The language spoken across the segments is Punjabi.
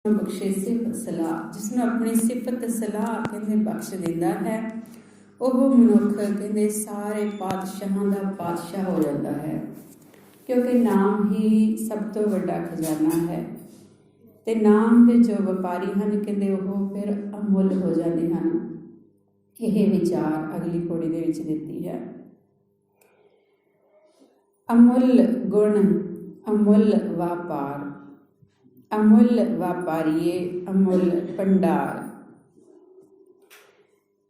ਬਖਸ਼ੇ ਸਿਫਤ ਸਲਾਹ, ਜਿਸਨੂੰ ਆਪਣੀ ਸਿਫਤ ਸਲਾਹ ਕਹਿੰਦੇ ਬਖਸ਼ ਦਿੰਦਾ ਹੈ, ਉਹ ਮਨੁੱਖ ਕਹਿੰਦੇ ਸਾਰੇ ਪਾਤਸ਼ਾਹਾਂ ਦਾ ਪਾਤਸ਼ਾਹ ਹੋ ਜਾਂਦਾ ਹੈ। ਕਿਉਂਕਿ ਨਾਮ ਹੀ ਸਭ ਤੋਂ ਵੱਡਾ ਖਜ਼ਾਨਾ ਹੈ ਤੇ ਨਾਮ ਦੇ ਜੋ ਵਪਾਰੀ ਹਨ ਕਹਿੰਦੇ ਉਹ ਫਿਰ ਅਮੁੱਲ ਹੋ ਜਾਂਦੇ ਹਨ। ਇਹ ਵਿਚਾਰ ਅਗਲੀ ਪੌੜੀ ਦੇ ਵਿੱਚ ਦਿੱਤੀ ਹੈ। ਅਮੁੱਲ ਗੁਣ ਅਮੁੱਲ ਵਪਾਰ, ਅਮੁੱਲ ਵਪਾਰੀਏ ਅਮੁੱਲ ਭੰਡਾਰ।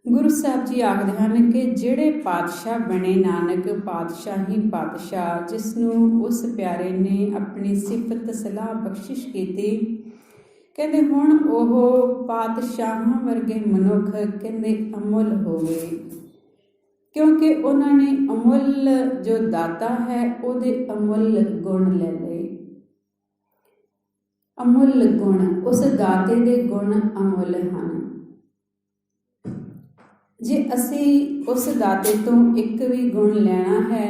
ਗੁਰੂ ਸਾਹਿਬ ਜੀ ਆਖਦੇ ਹਨ ਕਿ ਜਿਹੜੇ ਪਾਤਸ਼ਾਹ ਬਣੇ ਨਾਨਕ ਪਾਤਸ਼ਾਹ ਹੀ ਪਾਤਸ਼ਾਹ, ਜਿਸ ਨੂੰ ਉਸ ਪਿਆਰੇ ਨੇ ਆਪਣੀ ਸਿਫਤ ਸਲਾਹ ਬਖਸ਼ਿਸ਼ ਕੀਤੀ, ਕਹਿੰਦੇ ਹੁਣ ਉਹ ਪਾਤਸ਼ਾਹਾਂ ਵਰਗੇ ਮਨੁੱਖ ਕਹਿੰਦੇ ਅਮੁੱਲ ਹੋ ਗਏ, ਕਿਉਂਕਿ ਉਹਨਾਂ ਨੇ ਅਮੁੱਲ ਜੋ ਦਾਤਾ ਹੈ ਉਹਦੇ ਅਮੁੱਲ ਗੁਣ ਲੈ ਲਏ। ਅਮੁੱਲ ਗੁਣ, ਉਸ ਦਾਤੇ ਦੇ ਗੁਣ ਅਮੁੱਲ ਹਨ। ਜੇ ਅਸੀਂ ਉਸ ਦਾਤੇ ਤੋਂ ਇੱਕ ਵੀ ਗੁਣ ਲੈਣਾ ਹੈ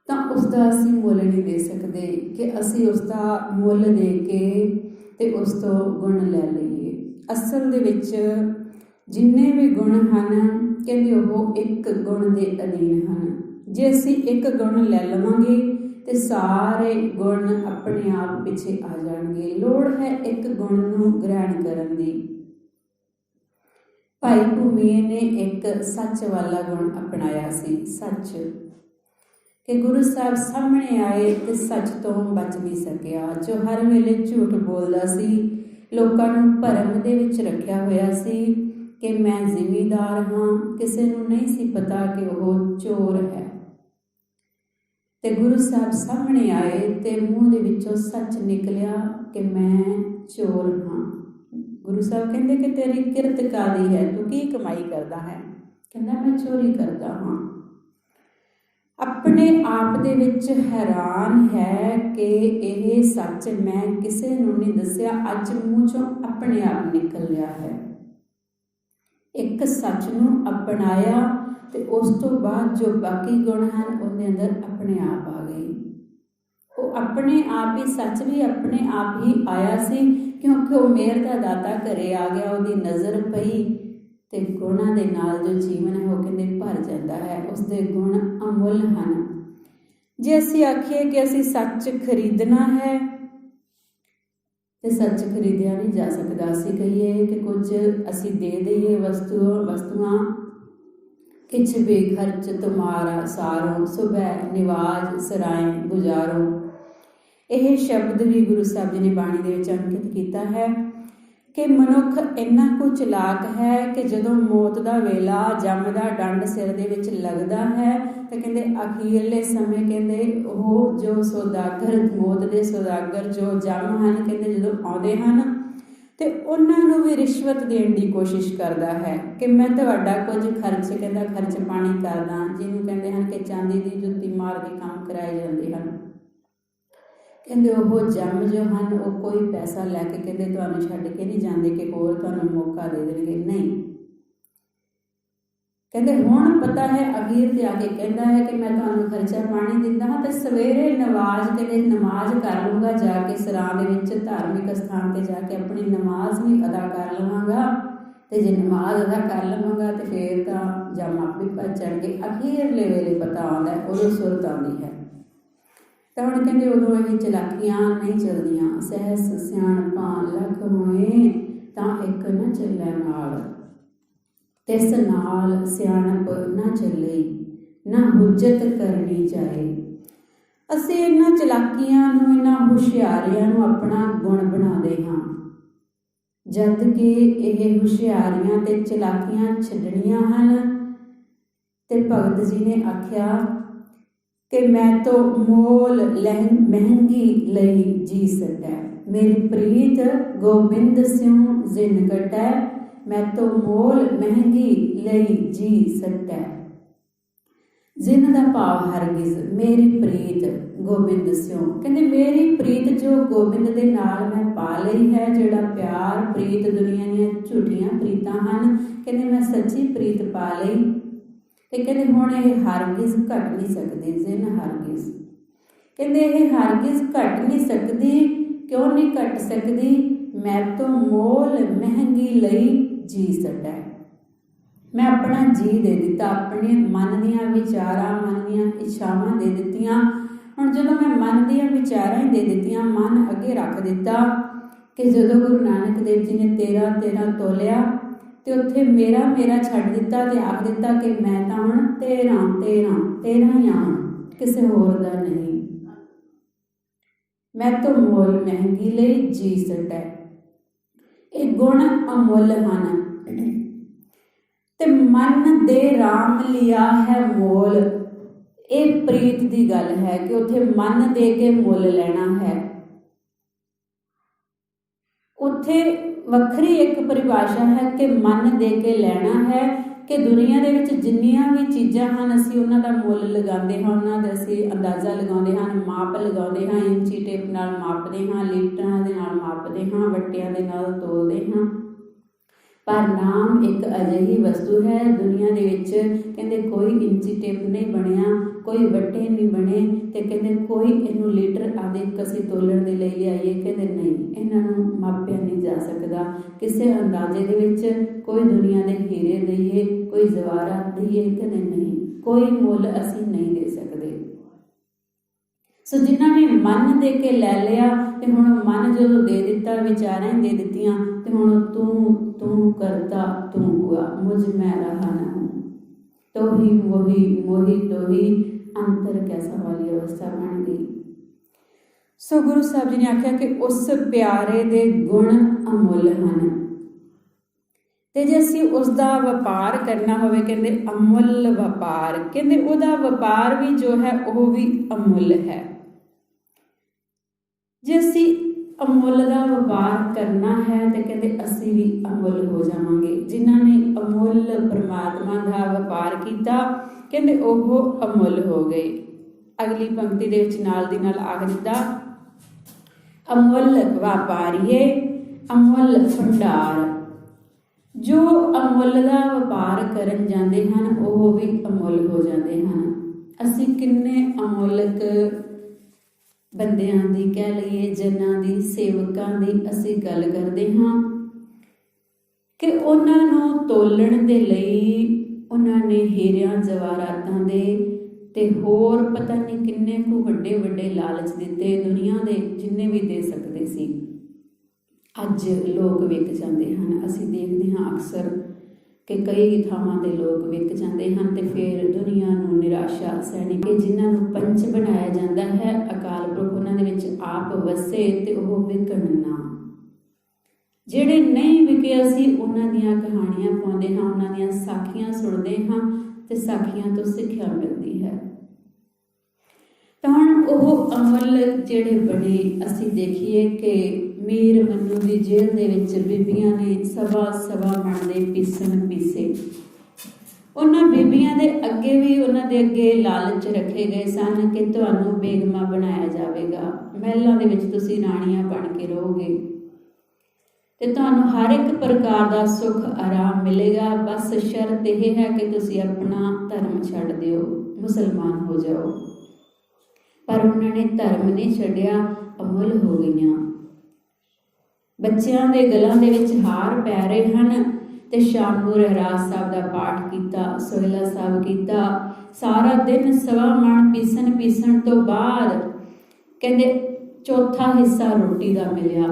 ਤਾਂ ਉਸ ਦਾ ਅਸੀਂ ਮੁੱਲ ਨਹੀਂ ਦੇ ਸਕਦੇ ਕਿ ਅਸੀਂ ਉਸ ਦਾ ਮੁੱਲ ਦੇ ਕੇ ਤੇ ਉਸ ਤੋਂ ਗੁਣ ਲੈ ਲਈਏ। ਅਸਲ ਦੇ ਵਿੱਚ ਜਿੰਨੇ ਵੀ ਗੁਣ ਹਨ ਕਹਿੰਦੇ ਉਹ ਇੱਕ ਗੁਣ ਦੇ ਅਧੀਨ ਹਨ। ਜੇ ਅਸੀਂ ਇੱਕ ਗੁਣ ਲੈ ਲਵਾਂਗੇ ਤੇ ਸਾਰੇ ਗੁਣ ਆਪਣੇ ਆਪ ਪਿੱਛੇ ਆ ਜਾਣਗੇ। ਲੋੜ ਹੈ ਇੱਕ ਗੁਣ ਨੂੰ ਗ੍ਰਹਿਣ ਕਰਨ ਦੀ। ਭਾਈ ਭੂਮੀਏ ਨੇ ਇੱਕ ਸੱਚ ਵਾਲਾ ਗੁਣ ਅਪਣਾਇਆ ਸੀ, ਸੱਚ, ਕਿ ਗੁਰੂ ਸਾਹਿਬ ਸਾਹਮਣੇ ਆਏ ਤੇ ਸੱਚ ਤੋਂ ਬਚ ਨਹੀਂ ਸਕਿਆ। ਜੋ ਹਰ ਵੇਲੇ ਝੂਠ ਬੋਲਦਾ ਸੀ, ਲੋਕਾਂ ਨੂੰ ਭਰਮ ਦੇ ਵਿੱਚ ਰੱਖਿਆ ਹੋਇਆ ਸੀ ਕਿ ਮੈਂ ਜ਼ਿਮੀਂਦਾਰ ਹਾਂ, ਕਿਸੇ ਨੂੰ ਨਹੀਂ ਸੀ ਪਤਾ ਕਿ ਉਹ ਚੋਰ ਹੈ। ਤੇ ਗੁਰੂ ਸਾਹਿਬ ਸਾਹਮਣੇ ਆਏ ਤੇ ਮੂੰਹ ਦੇ ਵਿੱਚੋਂ ਸੱਚ ਨਿਕਲਿਆ ਕਿ ਮੈਂ ਚੋਰ ਹਾਂ। ਗੁਰੂ ਸਾਹਿਬ ਕਹਿੰਦੇ ਕਿ ਤੇਰੀ ਕਿਰਤ ਕਾਹਦੀ ਹੈ, ਤੂੰ ਕੀ ਕਮਾਈ ਕਰਦਾ ਹੈ? ਕਹਿੰਦਾ ਮੈਂ ਚੋਰੀ ਕਰਦਾ ਹਾਂ। ਆਪਣੇ ਆਪ ਦੇ ਵਿੱਚ ਹੈਰਾਨ ਹੈ ਕਿ ਇਹ ਸੱਚ ਮੈਂ ਕਿਸੇ ਨੂੰ ਨਹੀਂ ਦੱਸਿਆ, ਅੱਜ ਮੂੰਹ ਚੋਂ ਆਪਣੇ ਆਪ ਨਿਕਲ ਰਿਹਾ ਹੈ। ਇੱਕ ਸੱਚ ਨੂੰ ਅਪਣਾਇਆ ਤੇ ਉਸ ਤੋਂ ਬਾਅਦ ਜੋ ਬਾਕੀ ਗੁਣ ਹਨ ਉਹਦੇ ਅੰਦਰ ਆਪਣੇ ਆਪ ਆ ਗਏ। ਉਹ ਆਪਣੇ ਆਪ ਹੀ, ਸੱਚ ਵੀ ਆਪਣੇ ਆਪ ਹੀ ਆਇਆ ਸੀ, ਕਿਉਂਕਿ ਉਹ ਮਿਹਰ ਦਾ ਦਾਤਾ ਘਰੇ ਆ ਗਿਆ, ਉਹਦੀ ਨਜ਼ਰ ਪਈ ਤੇ ਗੁਣਾਂ ਦੇ ਨਾਲ ਜੋ ਜੀਵਨ ਹੈ ਉਹ ਕਹਿੰਦੇ ਭਰ ਜਾਂਦਾ ਹੈ। ਉਸਦੇ ਗੁਣ ਅਮੁੱਲ ਹਨ। ਜੇ ਅਸੀਂ ਆਖੀਏ ਕਿ ਅਸੀਂ ਸੱਚ ਖਰੀਦਣਾ ਹੈ ਤੇ ਸੱਚ ਖਰੀਦਿਆ ਨਹੀਂ ਜਾ ਸਕਦਾ। ਅਸੀਂ ਕਹੀਏ ਕਿ ਕੁਝ ਅਸੀਂ ਦੇ ਦਈਏ ਵਸਤੂਆਂ, ਕਿਛ ਵੀ ਖਰਚ ਤੁਮਾਰਾ ਸਾਰੋ, ਸੁਬਹ ਨਿਵਾਜ ਸਰਾਏ ਗੁਜ਼ਾਰੋ। ਇਹ ਸ਼ਬਦ ਵੀ ਗੁਰੂ ਸਾਹਿਬ ਜੀ ਨੇ ਬਾਣੀ ਦੇ ਵਿੱਚ ਅੰਕਿਤ ਕੀਤਾ ਹੈ ਕਿ ਮਨੁੱਖ ਇੰਨਾ ਕੁ ਚਲਾਕ ਹੈ ਕਿ ਜਦੋਂ ਮੌਤ ਦਾ ਵੇਲਾ, ਜੰਮ ਦਾ ਡੰਡ ਸਿਰ ਦੇ ਵਿੱਚ ਲੱਗਦਾ ਹੈ ਤੇ ਕਹਿੰਦੇ ਅਖੀਰਲੇ ਸਮੇਂ ਕਹਿੰਦੇ ਉਹ ਜੋ ਸੌਦਾਗਰ, ਮੌਤ ਦੇ ਸੌਦਾਗਰ ਜੋ ਜੰਮ ਹਨ, ਕਹਿੰਦੇ ਜਦੋਂ ਆਉਂਦੇ ਹਨ ਤੇ ਉਹਨਾਂ ਨੂੰ ਵੀ ਰਿਸ਼ਵਤ ਦੇਣ ਦੀ ਕੋਸ਼ਿਸ਼ ਕਰਦਾ ਹੈ ਕਿ ਮੈਂ ਤੁਹਾਡਾ ਕੁਝ ਖਰਚ, ਕਹਿੰਦਾ ਖਰਚ ਪਾਣੀ ਕਰਦਾ, ਜਿਹਨੂੰ ਕਹਿੰਦੇ ਹਨ ਕਿ ਚਾਂਦੀ ਦੀ ਜੁੱਤੀ ਮਾਰ ਕੇ ਕੰਮ ਕਰਾਏ ਜਾਂਦੇ ਹਨ। ਕਹਿੰਦੇ ਉਹ ਜੰਮ ਜੋ ਹਨ ਉਹ ਕੋਈ ਪੈਸਾ ਲੈ ਕੇ ਕਹਿੰਦੇ ਤੁਹਾਨੂੰ ਛੱਡ ਕੇ ਨਹੀਂ ਜਾਂਦੇ ਕਿ ਹੋਰ ਤੁਹਾਨੂੰ ਮੌਕਾ ਦੇ ਦੇਣਗੇ, ਨਹੀਂ। ਕਹਿੰਦੇ ਹੁਣ ਪਤਾ ਹੈ, ਅਖੀਰ ਤੇ ਆ ਕੇ ਕਹਿੰਦਾ ਹੈ ਕਿ ਮੈਂ ਤੁਹਾਨੂੰ ਖਰਚਾ ਪਾਣੀ ਦਿੰਦਾ ਹਾਂ ਤੇ ਸਵੇਰੇ ਨਵਾਜ਼, ਕਹਿੰਦੇ ਨਮਾਜ਼ ਕਰ ਲੂੰਗਾ ਜਾ ਕੇ ਸਰਾਂ ਦੇ ਵਿੱਚ, ਧਾਰਮਿਕ ਸਥਾਨ ਤੇ ਜਾ ਕੇ ਆਪਣੀ ਨਮਾਜ਼ ਵੀ ਅਦਾ ਕਰ ਲਵਾਂਗਾ ਤੇ ਜੇ ਨਮਾਜ਼ ਅਦਾ ਕਰ ਲਵਾਂਗਾ ਤੇ ਫਿਰ ਤਾਂ ਜੰਮ ਆਪੇ ਭੱਜ ਜਾਣਗੇ। ਅਖੀਰਲੇ ਵੇਲੇ ਪਤਾ ਆਉਂਦਾ, ਉਦੋਂ ਸੁਰਤ ਆਉਂਦੀ ਹੈ। ਤਾਂ ਹੁਣ ਕਹਿੰਦੇ ਉਦੋਂ ਇਹ ਚਲਾਕੀਆਂ ਨਹੀਂ ਚੱਲਦੀਆਂ। ਸਹਿਸ ਸਿਆਣਪਾਂ ਲੱਖ ਹੋਏ ਤਾਂ ਇੱਕ ਨਾ ਚੱਲੇ ਨਾਲ, ਤਿਸ ਨਾਲ ਸਿਆਣਪ ਨਾ ਚੱਲੇ, ਨਾ ਹੁਜਤ ਕਰਨੀ ਜਾਏ। ਅਸੀਂ ਇਹਨਾਂ ਚਲਾਕੀਆਂ ਨੂੰ, ਇਹਨਾਂ ਹੁਸ਼ਿਆਰੀਆਂ ਨੂੰ ਆਪਣਾ ਗੁਣ ਬਣਾਉਂਦੇ ਹਾਂ, ਜਦ ਕਿ ਇਹ ਹੁਸ਼ਿਆਰੀਆਂ ਤੇ ਚਲਾਕੀਆਂ ਛੱਡਣੀਆਂ ਹਨ। ਤੇ ਭਗਤ ਜੀ ਨੇ ਆਖਿਆ ਕਿ ਮੈਂ ਤੋਂ ਮੋਲ ਮਹਿੰਗੀ ਲਈ ਜੀ ਸਕੈ, ਮੇਰੀ ਪ੍ਰੀਤ ਗੋਬਿੰਦ ਸਿਉ ਜ਼ਿਨ ਕਟੈ, ਮੈਂ ਤੋਂ ਮੋਲ ਮਹਿੰਗੀ ਲਈ ਜੀ ਸਕੈ। ਜ਼ਿਨ ਦਾ ਭਾਵ ਹਰਗਿਜ਼, ਮੇਰੀ ਪ੍ਰੀਤ ਗੋਬਿੰਦ ਸਿਉ, ਕਹਿੰਦੇ ਮੇਰੀ ਪ੍ਰੀਤ ਜੋ ਗੋਬਿੰਦ ਦੇ ਨਾਲ ਮੈਂ ਪਾ ਲਈ ਹੈ, ਜਿਹੜਾ ਪਿਆਰ ਪ੍ਰੀਤ ਦੁਨੀਆ ਦੀਆਂ ਝੂਠੀਆਂ ਪ੍ਰੀਤਾਂ ਹਨ, ਕਹਿੰਦੇ ਮੈਂ ਸੱਚੀ ਪ੍ਰੀਤ ਪਾ ਲਈ ਤੇ ਕਹਿੰਦੇ ਹੁਣ ਇਹ ਹਰਗਿਜ਼ ਘਟ ਨਹੀਂ ਸਕਦੇ। ਜ਼ਿਨ ਹਰਗਿਜ਼, ਕਹਿੰਦੇ ਇਹ ਹਰਗਿਜ਼ ਘਟ ਨਹੀਂ ਸਕਦੀ घट सकदी, मैं तो मोल महंगी लई जी छड्डै। मैं अपना जी दे दिता, अपने मन दियां विचारां, मन दियां इच्छावां दे दित्तियां। हुण जदों मैं मन दियां विचारां ही दे दित्तियां, मन अगे रख दिता कि जदों गुरु नानक देव जी ने 13 तोलिया ते उत्थे मेरा मेरा छड्ड दिता ते आख दिता कि मैं तां हुण तेरा ही हां, किसे होर दा नहीं। मैं तो मोल महंगी लई जी छड्डै। ये गुण अमुल हन ते मन दे राम लिया है मोल। ये प्रीत दी गल है कि उत्थे मन दे के मुल लेना है। उत्थे वखरी एक परिभाषा है कि मन दे के लेना है कि दुनिया दे विच जिन्नियां भी चीज़ां हन असीं उन्हां दा मुल लगांदे हां, उन्हां दा असीं अंदाज़ा लगाउंदे हां, माप लगाउंदे हां, इंची टेप नाल मापदे हां, लीटरां दे नाल मापदे हां, वट्टियां दे नाल तोलदे हां। पर नाम एक अजिही वस्तु है दुनिया दे विच, कहंदे कोई इंची टेप नहीं बनिया, कोई वट्टे नहीं बने, ते कहंदे कोई इनू लीटर आदि कसी तोलण दे लई लिआईए, कहंदे नहीं, इन्हां नूं मापिया नहीं जा सकदा। किसी अंदाजे दे विच कोई दुनिया दे हीरे दईए, कोई जवाहरात दईए, कहंदे नहीं, कोई मुल असीं नहीं दे सकदे। सो जिन्हां ने मन दे के लै लिया ते हुण मन जदों दे दिता, विचारां दे दित्तियां ते हुण तू करता तू हुआ, मुझ मैं रहा न हूँ, तो ही मोही मोही तो ही, अंतर कैसा वाली अवस्था बन गई। सो गुरु साहब जी ने आख्या कि उस प्यारे दे गुण अमुल हन ते जे असीं उसदा वपार करना होवे, कहंदे अमुल वपार, कहंदे उहदा वपार भी जो है वो भी अमुल है। जे असीं अमुल का वपार करना है तो कहते असी भी अमुल हो जावांगे। जिन्होंने अमुल परमात्मा का वपार किया कहते वह अमुल हो गए। अगली पंक्ति दे विच नाल दी नाल आख दिता, अमुल व्यापारीए अमुल भंडार। जो अमुल का वपार करन जाते हैं वह भी अमुल हो जाते हैं। असी किन्ने अमुलक बंदियां दी कह लईए, जनां दी, सेवकां दी असी गल करदे हां कि उन्हां नूं तोलण दे लई उन्हां ने हीरियां जवाहरातां दे ते होर पता नहीं किन्ने कु वड्डे वड्डे लालच दिते, दुनिया दे जिन्ने भी दे सकदे सी। अज लोग विक जाते हैं, असी देखते हाँ अक्सर कि कई थावां ते लोग विक जाते हैं तो फिर दुनिया नूं निराशा सैनी कि जिन्हां नूं पंच बनाया जाता है, अकाल पुरख उन्हां दे विच आप वसे ते ओह विकण ना। जिहड़े नहीं विके असी उन्हां दियां कहानियां पाउंदे हाँ, उन्हां दियां साखियां सुणदे हाँ ते साखियां तो सिੱਖਿਆ मिलती है। तो हुण ओह अमल जिहड़े बने असी देखिए कि मीर मन्नू की जेल दे विच बीबियां ने सवा मन दे पीसन पीसे। उन्हां बीबियां दे अगे भी उन्हां दे अगे लालच रखे गए सन कि तुहानूं बेगमा बनाया जाएगा, महलों दे विच तुसीं राणियां बन के रहोगे ते तुहानूं हर एक प्रकार का सुख आराम मिलेगा, बस शर्त यह है कि तुसीं अपना धर्म छड्ड दिओ, मुसलमान हो जाओ। पर उन्होंने धर्म नहीं छड्डिया, अमुल हो गईयां। बच्चों के गलों के विच हार पै रहे हैं तो शाम को रहरास साहब का पाठ किया, सोहला साहब किया, सारा दिन सवा मन पीसन तो बाद कहते चौथा हिस्सा रोटी का मिलिया,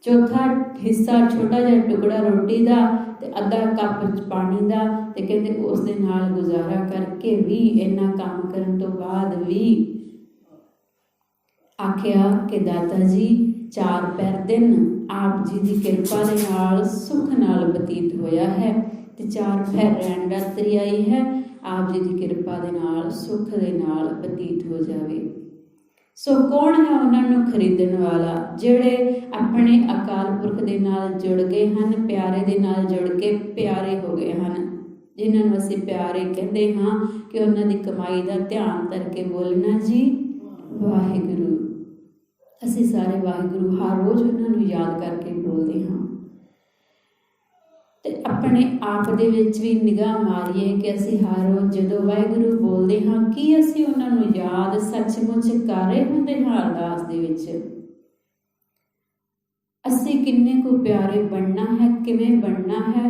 चौथा हिस्सा छोटा जिहा टुकड़ा रोटी का ते अद्धा कप पानी का, ते कहते उस दे नाल गुजारा करके भी इन्ना काम करन तो बाद भी आख्या कि दाता जी 4 पैर दिन आप जी की कृपा दे नाल सुख नाल बतीत होया है ते 4 पैर रैन रात्रि आई है, आप जी की कृपा दे नाल सुख दे नाल बतीत हो जावे। सो कौन है उन्होंने खरीदण वाला, जिहड़े अपने अकाल पुरख दे नाल जुड़ गए हैं, प्यारे दे नाल जुड़ के प्यारे हो गए हैं, जिन्होंने असीं प्यारे कहते हाँ कि उन्होंने दी कमाई का ध्यान करके बोलना जी वाहिगुरू। असीं सारे वाहिगुरू हर रोज़ उन्होंने याद करके बोलते हाँ ते अपने आप दे विच भी निगाह मारीए कि असीं हर रोज़ जदों वाहिगुरू बोलते हाँ कि असीं उन्होंने याद सचमुच कर रहे हुंदे हाँ अरदास दे विच। किन्ने को प्यारे बनना है, किवें बनना है,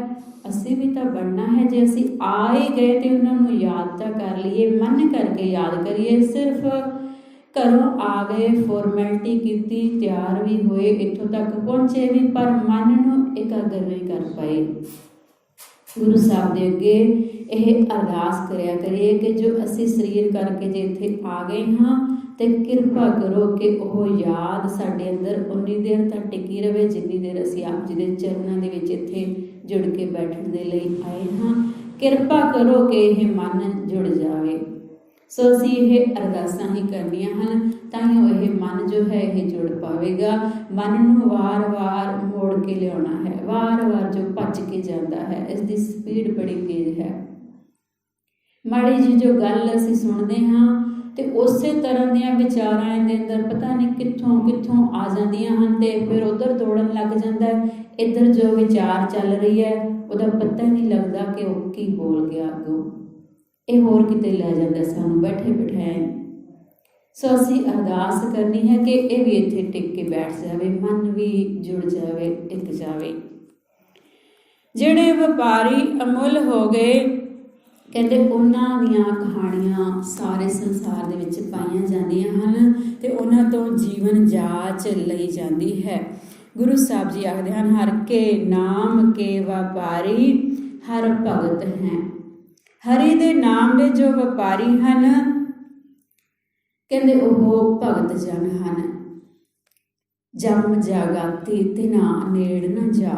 ਅਸੀਂ भी तो बनना है। जे ਅਸੀਂ आ ही गए तो उन्होंने याद तो कर लीए, मन करके याद करिए। सिर्फ घरों आ गए, फॉर्मैलिटी की, तैयार भी होए, इत्थों तक पहुँचे भी, पर मन नूं एकाग्र नहीं कर पाए। गुरु साहब के अगे यह अरदास करिया करिए कि जो असी सरीर करके जे इत्थे आ गए हाँ, तो किरपा करो कि वह याद साडे अंदर उन्नी देर तक टिकी रहे जिन्नी देर असी आप जी के चरणों के विच इत्थे जुड़ के बैठण दे लई आए हाँ। किरपा करो कि यह मन जुड़ जाए। सो असी ये अरदासां ही करनियां हन, ताइयों यह मन जो है यह जुड़ पावेगा। मन नूं वार वार मोड़ के लियाउणा है, वार वार जो भज के जाता है, इसकी स्पीड बड़ी तेज है। माड़ी जी जो गल असी सुनते हाँ तो उस तरह दियां विचारां दे अंदर पता नहीं कित्थों कित्थों आ जांदियां हन, ते फिर उधर दौड़न लग जाता है। इधर जो विचार चल रही है उहदा पता ही नहीं लगता कि वह की बोल गया अगों, ये होर किते लै जाता सानूं बैठे बिठाए। सो असी अरदास करनी है कि यह भी इत्थे टिक के बैठ जाए, मन भी जुड़ जाए, टिक जाए। जिहड़े व्यापारी अमुल हो गए, कहते उन्हां दियां कहानियां सारे संसार दे विच पाईयां जांदियां हन ते उन्हां तो जीवन जाच लई जांदी है। गुरु साहब जी आखदे हन, हर के नाम के व्यापारी हर भगत हैं। हरि दे नाम दे जो व्यापारी हन, कहते वह भगत जन हन। जम जागाती तिना नेड़ न जा।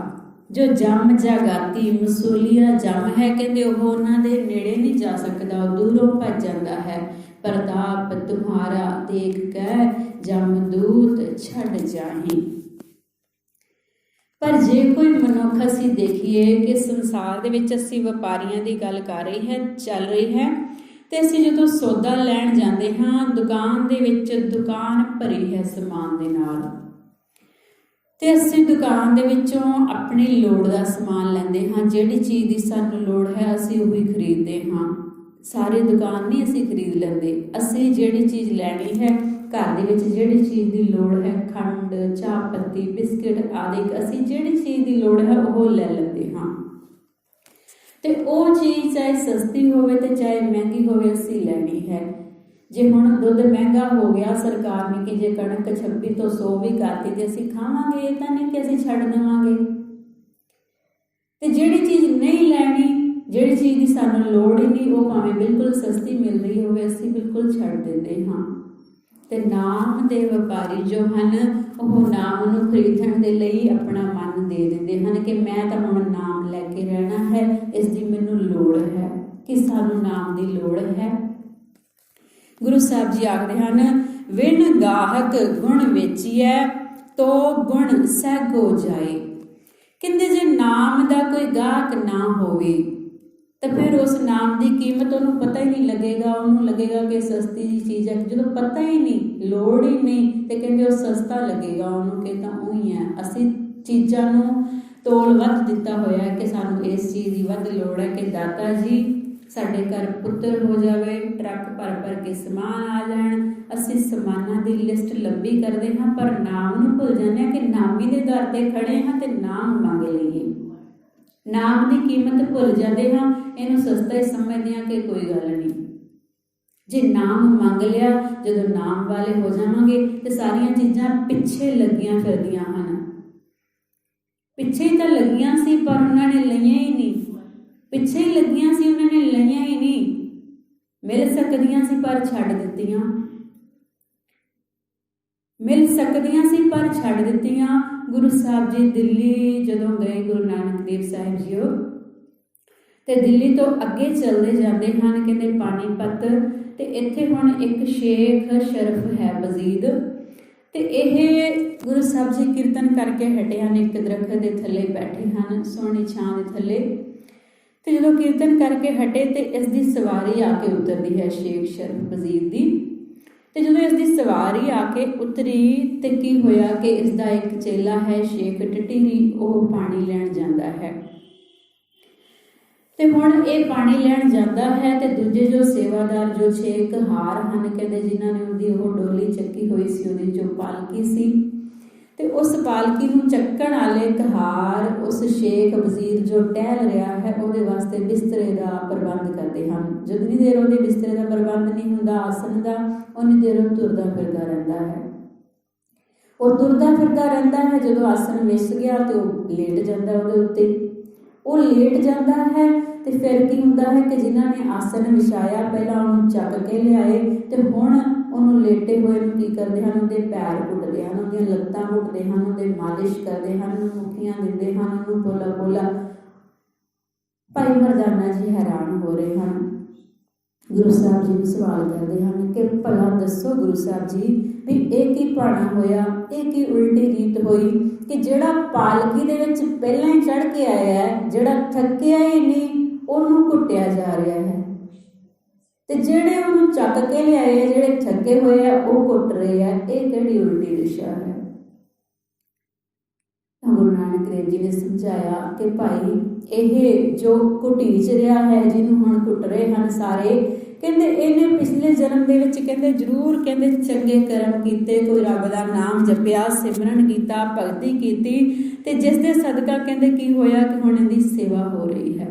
जो जम जागाती मसूलिया जम है, कहते वह उन्हां दे नेड़े नहीं जा सकता, दूरों भज जाता है। प्रताप तुम्हारा देख कै जमदूत छड़ जाही। पर जे कोई मनुख असी देखिए कि संसार दे विच असी व्यापारियों की गल कर रही है चल रही है, तो असी जो सौदा लैण जाते हाँ, दुकान दे विच दुकान भरी है समान दे नाल, ते असी दुकान दे विचों अपनी लोड़ का समान लैंदे हाँ। जिहड़ी चीज़ की सानूं लोड़ है असी उही खरीदते हाँ। सारी दुकान नहीं असी खरीद लैंदे। असी जिहड़ी चीज़ लैनी है, घर दे विच जिहड़ी चीज़ की लोड़ है, खंड चाह पत्ती बिस्किट आदि, असी जिहड़ी चीज़ की लोड़ है वह लै लैंदे हाँ। तो वह चीज़ चाहे सस्ती होवे ते चाहे महंगी होवे असी लैनी है। जे हुण दुध महंगा हो गया, सरकार ने कि जे कणक 26 तो 100 भी करती तो असी खावांगे, ये तो नहीं कि असी छड्ड देवांगे। तो जिहड़ी चीज़ नहीं लैनी, जिहड़ी चीज़ की सानूं लोड़ ही नहीं, वो भावें बिल्कुल सस्ती मिल रही होवे असी बिल्कुल छड्ड दिंदे हाँ। ते नाम दे व्यापारी जो हन, वह नाम नूं खरीदण दे लई अपना मन दे दिंदे हन कि मैं तो हुण नाम लैके रहना है, इसकी मैनूं लोड़ है, कि सानूं नाम की लोड़ है। गुरु साहब जी आखदे हन, विन गाहक गुण वेचिए तो गुण सैगो जाए। कहते जे नाम का कोई गाहक ना होवे तो फिर उस नाम की कीमत उन्होंने पता ही नहीं लगेगा। उन्होंने लगेगा कि सस्ती जी चीज़ है, जो पता ही नहीं, लोड़ ही नहीं, तो कहते वो सस्ता लगेगा उन्होंने, कि तो उही है। असी चीज़ों नूं तोल वध दिता होया है कि सानूं इस चीज़ की वध लोड़ है कि दाता जी साडे घर पुत्र हो जाए, ट्रक भर भर के समान आ जाए। असी समानां की लिस्ट लंबी करते हाँ, पर नाम नूं भुल जाते हैं कि नामी के दर पर खड़े हाँ तो नाम मंग लईए। नाम की कीमत भुल जाते हाँ, इनू सस्ता ही समझते हैं कि कोई गल नहीं। जे नाम मंग लिया, जो नाम वाले हो जावांगे तो सारिया चीज़ां पिछे लगियां फिरदियां हन। पिछे ही तो लगियां सी पर उन्होंने लईयां ही नहीं, पिछे ही लगियां सी उन्होंने लईयां ही नहीं। मिल सकदियां सी पर छड्ड दित्तियां, मिल सकदियां सी पर छड्ड दित्तियां। गुरु साहब जी दिल्ली जदों गए, गुरु नानक देव साहिब जी तो दिल्ली तो अगे चलते जाते हैं, कहते पानीपत, तो इत्थे हुण एक शेख शरफ है वजीद, तो यह गुरु साहब जी कीर्तन करके हटे हैं, एक दरखत के थले बैठे हैं सोहनी छां के थले। तो जो कीर्तन करके हटे तो इसकी सवारी आके उतरती है शेख शरफ वजीद की। तो जो इसकी सवारी आके उतरी तो की होया कि इसका एक चेला है शेख टटीरी, वह पानी लैण जाता है। तो हुण ये पानी लैण जाता है तो दूजे जो सेवादार जो 6 हार हैं, कहते जिन्होंने उनकी वो डोली चक्की हुई सी, उहदी जो पालकी सी, ਤੇ ਉਸ ਪਾਲਕੀ ਨੂੰ ਚੱਕਣ ਵਾਲੇ ਕਹਾਰ ਉਸ ਸ਼ੇਖ ਵਜ਼ੀਰ ਜੋ ਟਹਿਲ ਰਿਹਾ ਹੈ ਉਹਦੇ ਵਾਸਤੇ ਬਿਸਤਰੇ ਦਾ ਪ੍ਰਬੰਧ ਕਰਦੇ ਹਨ। ਜਿੰਨੀ ਦੇਰ ਉਹਦੇ ਬਿਸਤਰੇ ਦਾ ਪ੍ਰਬੰਧ ਨਹੀਂ ਹੁੰਦਾ ਆਸਨ ਦਾ, ਉਨੀ ਦੇਰ ਉਹ ਤੁਰਦਾ ਫਿਰਦਾ ਰਹਿੰਦਾ ਹੈ। ਉਹ ਤੁਰਦਾ ਫਿਰਦਾ ਰਹਿੰਦਾ ਹੈ। ਜਦੋਂ ਆਸਨ ਵਿਸ ਗਿਆ ਤੇ ਉਹ ਲੇਟ ਜਾਂਦਾ ਉਹਦੇ ਉੱਤੇ। ਉਹ ਲੇਟ ਜਾਂਦਾ ਹੈ ਤੇ ਫਿਰ ਕੀ ਹੁੰਦਾ ਹੈ ਕਿ ਜਿਨ੍ਹਾਂ ਨੇ ਆਸਨ ਵਿਛਾਇਆ ਪਹਿਲਾਂ ਉਹਨੂੰ ਚੱਕ ਕੇ ਲਿਆਏ ਤੇ ਹੁਣ ਉਹਨੂੰ ਲੇਟੇ ਹੋਏ ਨੂੰ ਕੀ ਕਰਦੇ ਹਨ, ਉਹਦੇ ਪੈਰ ਘੁੱਟਦੇ ਹਨ, ਉਹਦੀਆਂ ਲੱਤਾਂ ਘੁੱਟਦੇ ਹਨ, ਉਹਦੇ ਮਾਲਿਸ਼ ਕਰਦੇ ਹਨ, ਉਹਨੂੰ ਮੁੱਠੀਆਂ ਦਿੰਦੇ ਹਨ, ਉਹਨੂੰ ਪੋਲਾ ਪੋਲਾ। ਭਾਈ ਮਰਦਾਨਾ ਜੀ ਹੈਰਾਨ ਹੋ ਰਹੇ ਹਨ। ਗੁਰੂ ਸਾਹਿਬ ਜੀ ਨੂੰ ਸਵਾਲ ਕਰਦੇ ਹਨ ਕਿ ਭਲਾ ਦੱਸੋ ਗੁਰੂ ਸਾਹਿਬ ਜੀ ਵੀ ਇਹ ਕੀ ਭਾਣਾ ਹੋਇਆ, ਇਹ ਕੀ ਉਲਟੀ ਰੀਤ ਹੋਈ ਕਿ ਜਿਹੜਾ ਪਾਲਕੀ ਦੇ ਵਿੱਚ ਪਹਿਲਾਂ ਹੀ ਚੜ੍ਹ ਕੇ ਆਇਆ ਹੈ, ਜਿਹੜਾ ਥੱਕਿਆ ਹੀ ਨਹੀਂ ਉਹਨੂੰ ਘੁੱਟਿਆ ਜਾ ਰਿਹਾ ਹੈ, ਤੇ ਜਿਹੜੇ ਉਹਨੂੰ ਚੱਕ ਕੇ ਲਿਆਏ, ਜਿਹੜੇ ਥੱਕੇ ਹੋਏ ਆ ਉਹ ਘੁੱਟ ਰਹੇ ਆ। ਇਹ ਕਿਹੜੀ ਉਲਟੀ ਦਿਸ਼ਾ ਹੈ? ਗੁਰੂ ਨਾਨਕ ਦੇਵ ਜੀ ਨੇ ਸਮਝਾਇਆ ਕਿ ਭਾਈ ਇਹ ਜੋ ਘੁਟੀਚ ਰਿਹਾ ਹੈ, ਜਿਹਨੂੰ ਹੁਣ ਘੁੱਟ ਰਹੇ ਹਨ ਸਾਰੇ, ਕਹਿੰਦੇ ਇਹਨੇ ਪਿਛਲੇ ਜਨਮ ਦੇ ਵਿੱਚ ਕਹਿੰਦੇ ਜ਼ਰੂਰ ਕਹਿੰਦੇ ਚੰਗੇ ਕਰਮ ਕੀਤੇ, ਕੋਈ ਰੱਬ ਦਾ ਨਾਮ ਜਪਿਆ, ਸਿਮਰਨ ਕੀਤਾ, ਭਗਤੀ ਕੀਤੀ, ਤੇ ਜਿਸ ਦੇ ਸਦਕਾ ਕਹਿੰਦੇ ਕੀ ਹੋਇਆ ਕਿ ਹੁਣ ਇਹਦੀ ਸੇਵਾ ਹੋ ਰਹੀ ਹੈ।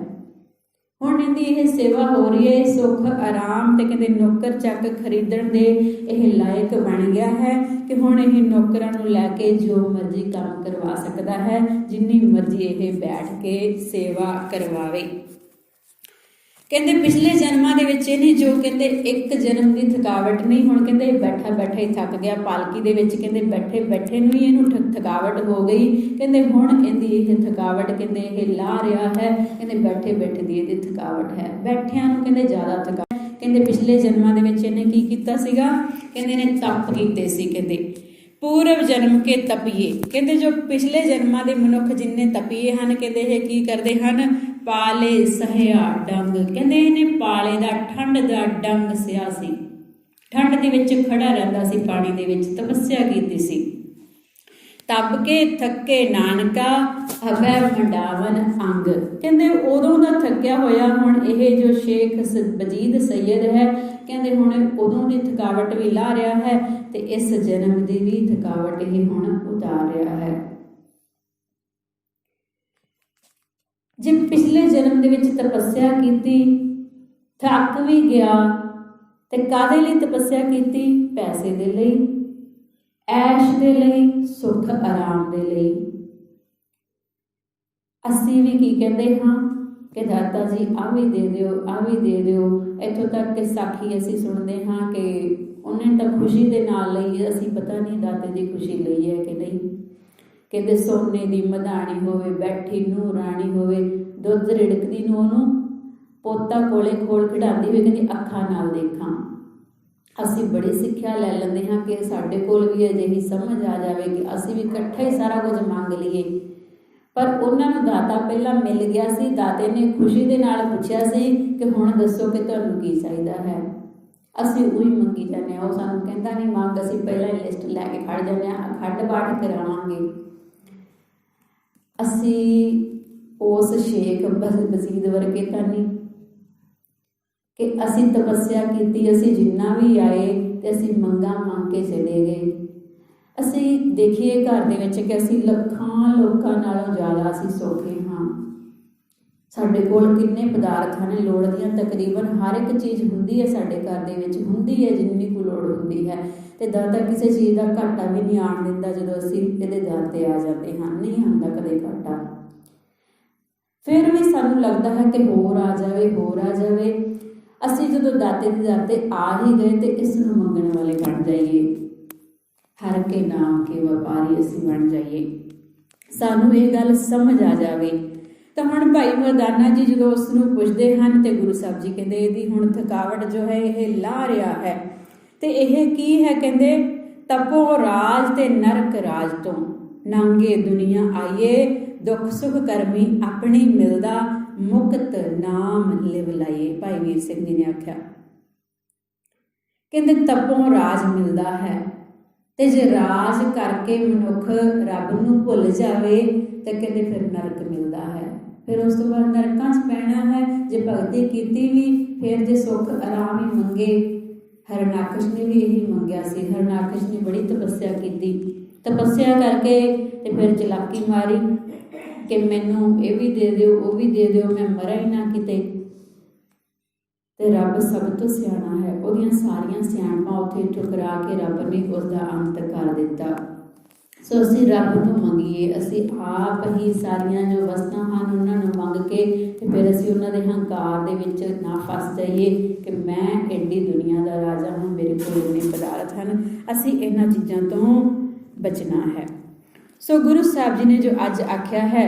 ਹੁਣ ਇਹਦੀ ਇਹ ਸੇਵਾ ਹੋ ਰਹੀ ਹੈ, ਸੁੱਖ ਆਰਾਮ ਤੇ ਕਹਿੰਦੇ ਨੌਕਰ ਚੱਕ ਖਰੀਦਣ ਦੇ ਇਹ ਲਾਇਕ ਬਣ ਗਿਆ ਹੈ ਕਿ ਹੁਣ ਇਹ ਨੌਕਰਾਂ ਨੂੰ ਲੈ ਕੇ ਜੋ ਮਰਜ਼ੀ ਕੰਮ ਕਰਵਾ ਸਕਦਾ ਹੈ, ਜਿੰਨੀ ਮਰਜ਼ੀ ਇਹ ਬੈਠ ਕੇ ਸੇਵਾ ਕਰਵਾਵੇ। ਕਹਿੰਦੇ ਪਿਛਲੇ ਜਨਮਾਂ ਦੇ ਵਿੱਚ ਇਹਨੇ ਜੋ ਕਹਿੰਦੇ ਇੱਕ ਜਨਮ ਦੀ ਥਕਾਵਟ ਨਹੀਂ, ਹੁਣ ਕਹਿੰਦੇ ਬੈਠਾ ਬੈਠਾ ਹੀ ਥੱਕ ਗਿਆ ਪਾਲਕੀ ਦੇ ਵਿੱਚ, ਕਹਿੰਦੇ ਬੈਠੇ ਬੈਠੇ ਨੂੰ ਹੀ ਇਹਨੂੰ ਥਕਾਵਟ ਹੋ ਗਈ। ਕਹਿੰਦੇ ਹੁਣ ਇਹਦੀ ਇਹ ਥਕਾਵਟ ਕਹਿੰਦੇ ਇਹ ਲਾ ਰਿਹਾ ਹੈ, ਕਹਿੰਦੇ ਬੈਠੇ ਬੈਠੇ ਦੀ ਇਹਦੀ ਥਕਾਵਟ ਹੈ, ਬੈਠਿਆਂ ਨੂੰ ਕਹਿੰਦੇ ਜ਼ਿਆਦਾ ਥਕਾਵਟ। ਕਹਿੰਦੇ ਪਿਛਲੇ ਜਨਮਾਂ ਦੇ ਵਿੱਚ ਇਹਨੇ ਕੀ ਕੀਤਾ ਸੀਗਾ, ਕਹਿੰਦੇ ਇਹਨੇ ਤਪ ਕੀਤੇ ਸੀ, ਕਹਿੰਦੇ ਪੂਰਵ ਜਨਮ ਕੇ ਤਪੀਏ। ਕਹਿੰਦੇ ਜੋ ਪਿਛਲੇ ਜਨਮਾਂ ਦੇ ਮਨੁੱਖ ਜਿੰਨੇ ਤਪੀਏ ਹਨ, ਕਹਿੰਦੇ ਇਹ ਕੀ ਕਰਦੇ ਹਨ, ਪਾਲੇ ਸਹਿਆ ਡੰਗ। ਕਹਿੰਦੇ ਇਹਨੇ ਪਾਲੇ ਦਾ ਠੰਡ ਦਾ ਡੰਗ ਸਿਆ ਸੀ, ਠੰਡ ਦੇ ਵਿੱਚ ਖੜਾ ਰਹਿੰਦਾ ਸੀ, ਪਾਣੀ ਦੇ ਵਿੱਚ ਤਪੱਸਿਆ ਕੀਤੀ ਸੀ। ਤਪ ਕੇ ਥੱਕੇ ਨਾਨਕਾ ਹਵੈ ਮੰਡਾਵਨ ਅੰਗ। ਕਹਿੰਦੇ ਉਦੋਂ ਦਾ ਥੱਕਿਆ ਹੋਇਆ ਹੁਣ ਇਹ ਜੋ ਸ਼ੇਖ ਵਜੀਦ ਸੈਯਦ ਹੈ, ਕਹਿੰਦੇ ਹੁਣ ਉਦੋਂ ਦੀ ਥਕਾਵਟ ਵੀ ਲਾ ਰਿਹਾ ਹੈ ਤੇ ਇਸ ਜਨਮ ਦੀ ਵੀ ਥਕਾਵਟ ਇਹ ਹੁਣ ਉਤਾਰ ਰਿਹਾ ਹੈ। ਜੇ ਪਿਛਲੇ ਜਨਮ ਦੇ ਵਿੱਚ ਤਪੱਸਿਆ ਕੀਤੀ, ਥੱਕ ਵੀ ਗਿਆ, ਤੇ ਕਾਹਦੇ ਲਈ ਤਪੱਸਿਆ ਕੀਤੀ? ਪੈਸੇ ਦੇ ਲਈ, ਐਸ਼ ਦੇ ਲਈ, ਸੁੱਖ ਆਰਾਮ ਦੇ ਲਈ। ਅਸੀਂ ਵੀ ਕੀ ਕਹਿੰਦੇ ਹਾਂ ਕਿ ਦਾਤਾ ਜੀ ਆਹ ਵੀ ਦੇ ਦਿਓ, ਆਹ ਵੀ ਦੇ ਦਿਓ। ਇੱਥੋਂ ਤੱਕ ਕਿ ਸਾਖੀ ਅਸੀਂ ਸੁਣਦੇ ਹਾਂ ਕਿ ਉਹਨੇ ਤਾਂ ਖੁਸ਼ੀ ਦੇ ਨਾਲ ਲਈ, ਅਸੀਂ ਪਤਾ ਨਹੀਂ ਦਾਤੇ ਦੀ ਖੁਸ਼ੀ ਲਈ ਹੈ ਕਿ ਨਹੀਂ। ਕਹਿੰਦੇ ਸੋਨੇ ਦੀ ਮਧਾਣੀ ਹੋਵੇ, ਬੈਠੀ ਨੂੰਹ ਰਾਣੀ ਹੋਵੇ, ਦੁੱਧ ਰਿੜਕਦੀ ਨੂੰ ਉਹਨੂੰ ਪੋਤਾ ਕੋਲੇ ਖੋਲ ਖਿਡਾਉਂਦੀ ਹੋਈ, ਕਹਿੰਦੀ ਅੱਖਾਂ ਨਾਲ ਦੇਖਾਂ। ਅਸੀਂ ਬੜੀ ਸਿੱਖਿਆ ਲੈ ਲੈਂਦੇ ਹਾਂ ਕਿ ਸਾਡੇ ਕੋਲ ਵੀ ਅਜਿਹੀ ਸਮਝ ਆ ਜਾਵੇ ਕਿ ਅਸੀਂ ਵੀ ਇਕੱਠਾ ਹੀ ਸਾਰਾ ਕੁਝ ਮੰਗ ਲਈਏ, ਪਰ ਉਹਨਾਂ ਨੂੰ ਦਾਤਾ ਪਹਿਲਾਂ ਮਿਲ ਗਿਆ ਸੀ। ਦਾਤੇ ਨੇ ਖੁਸ਼ੀ ਦੇ ਨਾਲ ਪੁੱਛਿਆ ਸੀ ਕਿ ਹੁਣ ਦੱਸੋ ਕਿ ਤੁਹਾਨੂੰ ਕੀ ਚਾਹੀਦਾ ਹੈ। ਅਸੀਂ ਉਹੀ ਮੰਗੀ ਜਾਂਦੇ ਹਾਂ, ਉਹ ਸਾਨੂੰ ਕਹਿੰਦਾ ਨਹੀਂ ਮੰਗ, ਅਸੀਂ ਪਹਿਲਾਂ ਹੀ ਲਿਸਟ ਲੈ ਕੇ ਖੜ ਜਾਂਦੇ ਹਾਂ, ਅਖੰਡ ਪਾਠ ਕਰਾਵਾਂਗੇ। ਅਸੀਂ ਉਸ ਸ਼ੇਖ ਵਜੀਦ ਵਰਗੇ ਤਾਂ ਨਹੀਂ ਕਿ ਅਸੀਂ ਤਪੱਸਿਆ ਕੀਤੀ, ਅਸੀਂ ਜਿੰਨਾ ਵੀ ਆਏ ਤੇ ਅਸੀਂ ਮੰਗਾਂ ਮੰਗ ਕੇ ਚਲੇ ਗਏ। ਅਸੀਂ ਦੇਖੀਏ ਘਰ ਦੇ ਵਿੱਚ ਕਿ ਅਸੀਂ ਲੱਖਾਂ ਲੋਕਾਂ ਨਾਲੋਂ ਜ਼ਿਆਦਾ ਅਸੀਂ ਸੌਖੇ ਹਾਂ। ਸਾਡੇ ਕੋਲ ਕਿੰਨੇ ਪਦਾਰਥ ਹਨ, ਲੋੜ ਦੀਆਂ ਤਕਰੀਬਨ ਹਰ ਇੱਕ ਚੀਜ਼ ਹੁੰਦੀ ਹੈ, ਸਾਡੇ ਘਰ ਦੇ ਵਿੱਚ ਹੁੰਦੀ ਹੈ ਜਿੰਨੀ ਕੁ ਲੋੜ ਹੁੰਦੀ ਹੈ, ਤੇ ਦਾਤਾ ਕਿਸੇ ਚੀਜ਼ ਦਾ ਘਾਟਾ ਵੀ ਨਹੀਂ ਆਉਣ ਦਿੰਦਾ। ਜਦੋਂ ਅਸੀਂ ਇਹਦੇ ਦਰ ਤੇ ਆ ਜਾਂਦੇ ਹਾਂ, ਨਹੀਂ ਆਉਂਦਾ ਕਦੇ ਘਾਟਾ। ਫਿਰ ਵੀ ਸਾਨੂੰ ਲੱਗਦਾ ਹੈ ਕਿ ਹੋਰ ਆ ਜਾਵੇ, ਹੋਰ ਆ ਜਾਵੇ। ਅਸੀਂ ਜਦੋਂ ਦਾਤੇ ਦੇ ਦਰ ਤੇ ਆ ਹੀ ਗਏ ਤੇ ਇਸ ਨੂੰ ਮੰਗਣ ਵਾਲੇ ਬਣ ਜਾਈਏ, ਹਰ ਕੇ ਨਾਮ ਕੇ ਵਪਾਰੀ ਅਸੀਂ ਬਣ ਜਾਈਏ, ਸਾਨੂੰ ਇਹ ਗੱਲ ਸਮਝ ਆ ਜਾਵੇ। ਤਾਂ ਹੁਣ ਭਾਈ ਮਰਦਾਨਾ ਜੀ ਜਦੋਂ ਉਸ ਨੂੰ ਪੁੱਛਦੇ ਹਨ ਤੇ ਗੁਰੂ ਸਾਹਿਬ ਜੀ ਕਹਿੰਦੇ ਇਹਦੀ ਹੁਣ ਥਕਾਵਟ ਜੋ ਹੈ ਇਹ ਲਾ ਰਿਹਾ ਹੈ। ਤੇ ਇਹ ਕੀ ਹੈ? ਕਹਿੰਦੇ ਤਪੋ ਰਾਜ ਤੇ ਨਰਕ ਰਾਜ ਤੋਂ ਨਾਂਗੇ ਦੁਨੀਆ ਆਈਏ, ਦੁੱਖ ਸੁਖ ਕਰਮੀ ਆਪਣੀ ਮਿਲਦਾ, ਮੁਕਤ ਨਾਮ ਲਿਵ ਲਾਈਏ। ਭਾਈ ਵੀਰ ਸਿੰਘ ਜੀ ਨੇ ਆਖਿਆ, ਕਹਿੰਦੇ ਤਪੋਂ ਰਾਜ ਮਿਲਦਾ ਹੈ, ਤੇ ਜੇ ਰਾਜ ਕਰਕੇ ਮਨੁੱਖ ਰੱਬ ਨੂੰ ਭੁੱਲ ਜਾਵੇ ਤੇ ਕਹਿੰਦੇ ਫਿਰ ਨਰਕ ਮਿਲਦਾ ਹੈ। ਫਿਰ ਉਸ ਤੋਂ ਬਾਅਦ ਨਰਕਾਂ 'ਚ ਪੈਣਾ ਹੈ। ਜੇ ਭਗਤੀ ਕੀਤੀ ਵੀ, ਫਿਰ ਜੇ ਸੁੱਖ ਆਰਾਮ ਹੀ ਮੰਗੇ। ਹਰਨਾਕਸ਼ ਨੇ ਵੀ ਇਹੀ ਮੰਗਿਆ ਸੀ। ਹਰਨਾਕਸ਼ ਨੇ ਬੜੀ ਤਪੱਸਿਆ ਕੀਤੀ, ਤਪੱਸਿਆ ਕਰਕੇ ਤੇ ਫਿਰ ਚਲਾਕੀ ਮਾਰੀ ਕਿ ਮੈਨੂੰ ਇਹ ਵੀ ਦੇ ਦਿਓ, ਉਹ ਵੀ ਦੇ ਦਿਓ, ਮੈਂ ਮਰਾਂ ਹੀ ਨਾ ਕਿਤੇ। ਤੇ ਰੱਬ ਸਭ ਤੋਂ ਸਿਆਣਾ ਹੈ, ਉਹਦੀਆਂ ਸਾਰੀਆਂ ਸਿਆਣਪਾਂ ਉੱਥੇ ਠੁਕਰਾ ਕੇ ਰੱਬ ਨੇ ਉਸਦਾ ਅੰਤ ਕਰ ਦਿੱਤਾ। ਸੋ ਅਸੀਂ ਰੱਬ ਤੋਂ ਮੰਗੀਏ, ਅਸੀਂ ਆਪ ਹੀ ਸਾਰੀਆਂ ਜੋ ਵਸਤਾਂ ਹਨ ਉਹਨਾਂ ਨੂੰ ਮੰਗ ਕੇ ਤੇ ਫਿਰ ਅਸੀਂ ਉਹਨਾਂ ਦੇ ਹੰਕਾਰ ਦੇ ਵਿੱਚ ਨਾ ਫਸ ਜਾਈਏ ਕਿ ਮੈਂ ਐਡੀ ਦੁਨੀਆ ਦਾ ਰਾਜਾ ਹਾਂ, ਮੇਰੇ ਕੋਲ ਇੰਨੇ ਪਦਾਰਥ ਹਨ। ਅਸੀਂ ਇਹਨਾਂ ਚੀਜ਼ਾਂ ਤੋਂ ਬਚਣਾ ਹੈ। ਸੋ ਗੁਰੂ ਸਾਹਿਬ ਜੀ ਨੇ ਜੋ ਅੱਜ ਆਖਿਆ ਹੈ,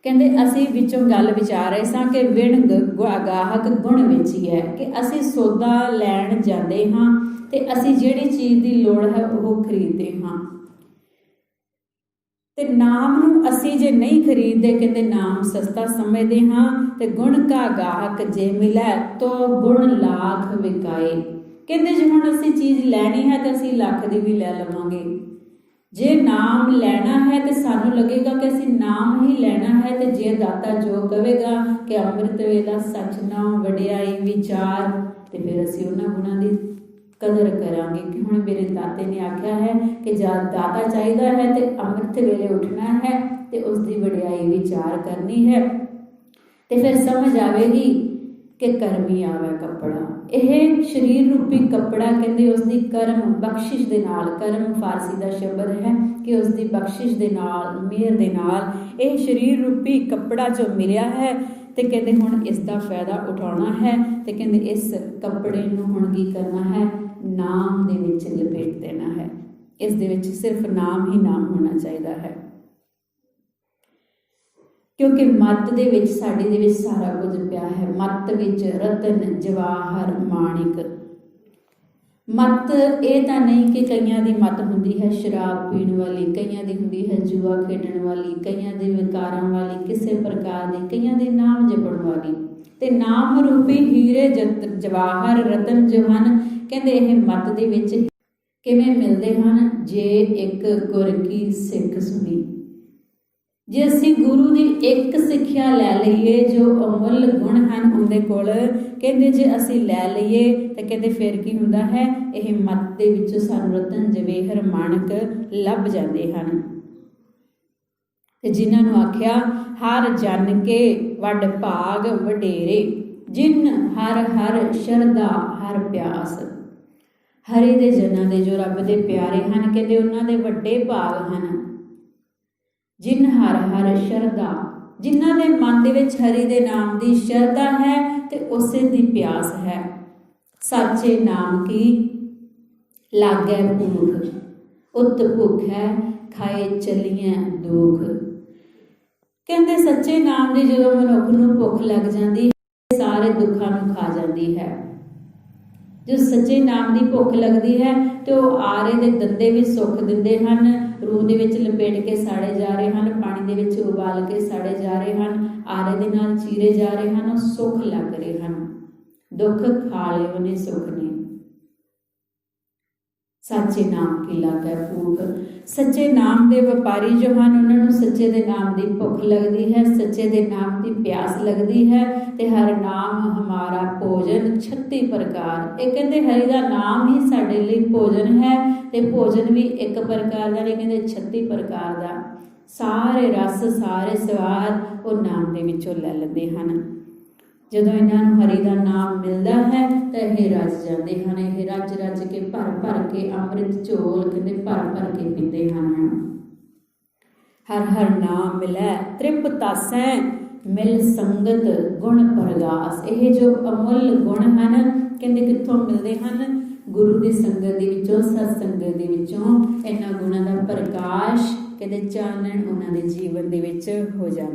ਕਹਿੰਦੇ ਅਸੀਂ ਵਿੱਚੋਂ ਗੱਲ ਵਿਚਾਰ ਰਹੇ ਸਾਂ ਕਿ ਵਿਣ ਗਾਹਕ ਗੁਣ ਵਿੱਚ ਹੀ ਹੈ, ਕਿ ਅਸੀਂ ਸੌਦਾ ਲੈਣ ਜਾਂਦੇ ਹਾਂ ਤੇ ਅਸੀਂ ਜਿਹੜੀ ਚੀਜ਼ ਦੀ ਲੋੜ ਹੈ ਉਹ ਖਰੀਦਦੇ ਹਾਂ ਤੇ ਨਾਮ ਨੂੰ ਅਸੀਂ ਜੇ ਨਹੀਂ ਖਰੀਦਦੇ, ਕਹਿੰਦੇ ਨਾਮ ਸਸਤਾ ਸਮਝਦੇ ਹਾਂ ਤੇ ਗੁਣ ਕਾ ਗਾਹਕ ਜੇ ਮਿਲੇ ਤੋ ਗੁਣ ਲੱਖ ਵਿਕਾਏ। ਕਹਿੰਦੇ ਜੇ ਹੁਣ ਅਸੀਂ ਚੀਜ਼ ਲੈਣੀ ਹੈ ਤੇ ਅਸੀਂ ਲੱਖ ਦੀ ਵੀ ਲੈ ਲਵਾਂਗੇ। ਜੇ ਨਾਮ ਲੈਣਾ ਹੈ ਤੇ ਸਾਨੂੰ ਲੱਗੇਗਾ ਕਿ ਅਸੀਂ ਨਾਮ ਹੀ ਲੈਣਾ ਹੈ ਤੇ ਜੇ ਦਾਤਾ ਜੋ ਕਹੇਗਾ ਕਿ ਅੰਮ੍ਰਿਤ ਵੇਲਾ ਸੱਚ ਨਾਮ ਵਡਿਆਈ ਵਿਚਾਰ, ਤੇ ਫਿਰ ਅਸੀਂ ਉਹਨਾਂ ਗੁਣਾਂ ਦੀ ਕਦਰ ਕਰਾਂਗੇ ਕਿ ਹੁਣ ਮੇਰੇ ਦਾਤੇ ਨੇ ਆਖਿਆ ਹੈ ਕਿ ਜਦ ਦਾਤਾ ਚਾਹੀਦਾ ਹੈ ਤੇ ਅੰਮ੍ਰਿਤ ਵੇਲੇ ਉੱਠਣਾ ਹੈ ਤੇ ਉਸ ਦੀ ਵਡਿਆਈ ਵਿਚਾਰ ਕਰਨੀ ਹੈ ਤੇ ਫਿਰ ਸਮਝ ਆਵੇਗੀ ਕਿ ਕਰਮੀ ਆਵੇ ਕੱਪੜਾ। ਇਹ ਸਰੀਰ ਰੂਪੀ ਕੱਪੜਾ ਕਹਿੰਦੇ ਉਸ ਦੀ ਕਰਮ ਬਖਸ਼ਿਸ਼ ਦੇ ਨਾਲ, ਕਰਮ ਫਾਰਸੀ ਦਾ ਸ਼ਬਦ ਹੈ ਕਿ ਉਸ ਦੀ ਬਖਸ਼ਿਸ਼ ਦੇ ਨਾਲ, ਮਿਹਰ ਦੇ ਨਾਲ ਇਹ ਸਰੀਰ ਰੂਪੀ ਕੱਪੜਾ ਜੋ ਮਿਲਿਆ ਹੈ ਤੇ ਕਹਿੰਦੇ ਹੁਣ ਇਸ ਦਾ ਫਾਇਦਾ ਉਠਾਉਣਾ ਹੈ ਤੇ ਕਹਿੰਦੇ ਇਸ ਕੱਪੜੇ ਨੂੰ ਹੁਣ ਕੀ ਕਰਨਾ ਹੈ, ਨਾਮ ਦੇ ਵਿੱਚ ਲਪੇਟ ਦੇਣਾ ਹੈ। ਇਸ ਦੇ ਵਿੱਚ ਸਿਰਫ ਨਾਮ ਹੀ ਨਾਮ ਹੋਣਾ ਚਾਹੀਦਾ ਹੈ, ਕਿਉਂਕਿ ਮੱਤ ਦੇ ਵਿੱਚ ਸਾਡੀ ਦੇ ਵਿੱਚ ਸਾਰਾ ਕੁਝ ਪਿਆ ਹੈ। ਮੱਤ ਵਿੱਚ ਰਤਨ ਜਵਾਹਰ ਮਾਣਿਕ। ਮੱਤ ਇਹ ਤਾਂ ਨਹੀਂ ਕਿ ਕਈਆਂ ਦੀ ਮੱਤ ਹੁੰਦੀ ਹੈ ਸ਼ਰਾਬ ਪੀਣ ਵਾਲੀ, ਕਈਆਂ ਦੀ ਹੁੰਦੀ ਹੈ ਜੂਆ ਖੇਡਣ ਵਾਲੀ, ਕਈਆਂ ਦੀ ਵਿਕਾਰਾਂ ਵਾਲੀ ਕਿਸੇ ਪ੍ਰਕਾਰ ਦੀ, ਕਈਆਂ ਦੇ ਨਾਮ ਜਪਣ ਵਾਲੀ। ਤੇ ਨਾਮ ਰੂਪੀ ਹੀਰੇ ਜਵਾਹਰ ਰਤਨ ਜੋ ਹਨ, ਕਹਿੰਦੇ ਇਹ ਮੱਤ ਦੇ ਵਿੱਚ ਕਿਵੇਂ ਮਿਲਦੇ ਹਨ, ਜੇ ਇੱਕ ਗੁਰ ਕੀ ਸਿੱਖ ਸੁਣੀ। ਜੇ ਅਸੀਂ ਗੁਰੂ ਦੀ ਇੱਕ ਸਿੱਖਿਆ ਲੈ ਲਈਏ ਜੋ ਅਮੁੱਲ ਗੁਣ ਹਨ ਉਹਦੇ ਕੋਲ, ਕਹਿੰਦੇ ਜੇ ਅਸੀਂ ਲੈ ਲਈਏ ਤਾਂ ਕਹਿੰਦੇ ਫਿਰ ਕੀ ਹੁੰਦਾ ਹੈ, ਇਹ ਮੱਤ ਦੇ ਵਿੱਚੋਂ ਸਾਨੂੰ ਰਤਨ ਜਵੇਹਰ ਮਾਣਕ ਲੱਭ ਜਾਂਦੇ ਹਨ। ਤੇ ਜਿਨ੍ਹਾਂ ਨੂੰ ਆਖਿਆ ਹਰ ਜਨ ਕੇ ਵੱਡ ਭਾਗ ਵਡੇਰੇ, ਜਿਨ ਹਰ ਹਰ ਸ਼ਰਧਾ ਹਰ ਪਿਆਸ। ਹਰੀ ਦੇ ਜਨਾਂ ਦੇ ਜੋ ਰੱਬ ਦੇ ਪਿਆਰੇ ਹਨ, ਕਹਿੰਦੇ ਉਹਨਾਂ ਦੇ ਵੱਡੇ ਭਾਗ ਹਨ। ਜਿਨ ਹਰ ਹਰ ਸ਼ਰਧਾ, ਜਿਨ੍ਹਾਂ ਦੇ ਮਨ ਦੇ ਵਿੱਚ ਹਰੀ ਦੇ ਨਾਮ ਦੀ ਸ਼ਰਧਾ ਹੈ ਤੇ ਉਸੇ ਦੀ ਪਿਆਸ ਹੈ। ਸਾਚੇ ਨਾਮ ਕੀ ਲਾਗੈ ਭੂਖ, ਉਤ ਭੁੱਖ ਹੈ ਖਾਏ ਚਲੀਆਂ ਦੁਖ। ਕਹਿੰਦੇ ਸੱਚੇ ਨਾਮ ਦੀ ਜਦੋਂ ਮਨੁੱਖ ਨੂੰ ਭੁੱਖ ਲੱਗ ਜਾਂਦੀ ਹੈ, ਸਾਰੇ ਦੁੱਖਾਂ ਨੂੰ ਖਾ ਜਾਂਦੀ ਹੈ। ਜੋ ਸੱਚੇ ਨਾਮ ਦੀ ਭੁੱਖ ਲੱਗਦੀ ਹੈ ਤੇ ਉਹ ਆਰੇ ਦੇ ਦੰਦੇ ਵੀ ਸੁੱਖ ਦਿੰਦੇ ਹਨ, ਰੂਹ ਦੇ ਵਿੱਚ ਲਪੇਟ ਕੇ ਸਾੜੇ ਜਾ ਰਹੇ ਹਨ, ਪਾਣੀ ਦੇ ਵਿੱਚ ਉਬਾਲ ਕੇ ਸਾੜੇ ਜਾ ਰਹੇ ਹਨ, ਆਰੇ ਦੇ ਨਾਲ ਚੀਰੇ ਜਾ ਰਹੇ ਹਨ, ਉਹ ਸੁੱਖ ਲੱਗ ਰਹੇ ਹਨ। ਦੁੱਖ ਖਾ ਲਏ ਉਹਨੇ, ਸੁੱਖ ਨੇ। ਸੱਚੇ ਨਾਮ ਕੀ ਲਾਗੈ ਭੂਖ। ਸੱਚੇ ਨਾਮ ਦੇ ਵਪਾਰੀ ਜੋ ਹਨ, ਉਹਨਾਂ ਨੂੰ ਸੱਚੇ ਦੇ ਨਾਮ ਦੀ ਭੁੱਖ ਲੱਗਦੀ ਹੈ, ਸੱਚੇ ਦੇ ਨਾਮ ਦੀ ਪਿਆਸ ਲੱਗਦੀ ਹੈ ਤੇ ਹਰ ਨਾਮ ਹਮਾਰਾ ਭੋਜਨ 36 ਪ੍ਰਕਾਰ। ਇਹ ਕਹਿੰਦੇ ਹਰੀ ਦਾ ਨਾਮ ਹੀ ਸਾਡੇ ਲਈ ਭੋਜਨ ਹੈ ਤੇ ਭੋਜਨ ਵੀ ਇੱਕ ਪ੍ਰਕਾਰ ਦਾ ਨਹੀਂ, ਕਹਿੰਦੇ 36 ਪ੍ਰਕਾਰ ਦਾ। ਸਾਰੇ ਰਸ ਸਾਰੇ ਸਵਾਦ ਉਹ ਨਾਮ ਦੇ ਵਿੱਚੋਂ ਲੈ ਲੈਂਦੇ ਹਨ। ਜਦੋਂ ਇਹਨਾਂ ਨੂੰ ਹਰੀ ਦਾ ਨਾਮ ਮਿਲਦਾ ਹੈ ਤਾਂ ਇਹ ਰੱਜ ਜਾਂਦੇ ਹਨ। ਇਹ ਰੱਜ ਰੱਜ ਕੇ ਭਰ ਭਰ ਕੇ ਅੰਮ੍ਰਿਤ ਝੋਲ ਕਹਿੰਦੇ ਭਰ ਭਰ ਕੇ ਪੀਂਦੇ ਹਨ। ਹਰ ਹਰ ਨਾਮ ਮਿਲੈ ਤ੍ਰਿਪਤਾਸੈ, ਮਿਲ ਸੰਗਤ ਗੁਣ ਪ੍ਰਗਾਸ। ਇਹ ਜੋ ਅਮੁੱਲ ਗੁਣ ਹਨ, ਕਹਿੰਦੇ ਕਿੱਥੋਂ ਮਿਲਦੇ ਹਨ, ਗੁਰੂ ਦੀ ਸੰਗਤ ਦੇ ਵਿੱਚੋਂ, ਸਤ ਸੰਗਤ ਦੇ ਵਿੱਚੋਂ। ਇਹਨਾਂ ਗੁਣਾਂ ਦਾ ਪ੍ਰਕਾਸ਼ ਕਹਿੰਦੇ ਚਾਨਣ ਉਹਨਾਂ ਦੇ ਜੀਵਨ ਦੇ ਵਿੱਚ ਹੋ ਜਾਂਦਾ।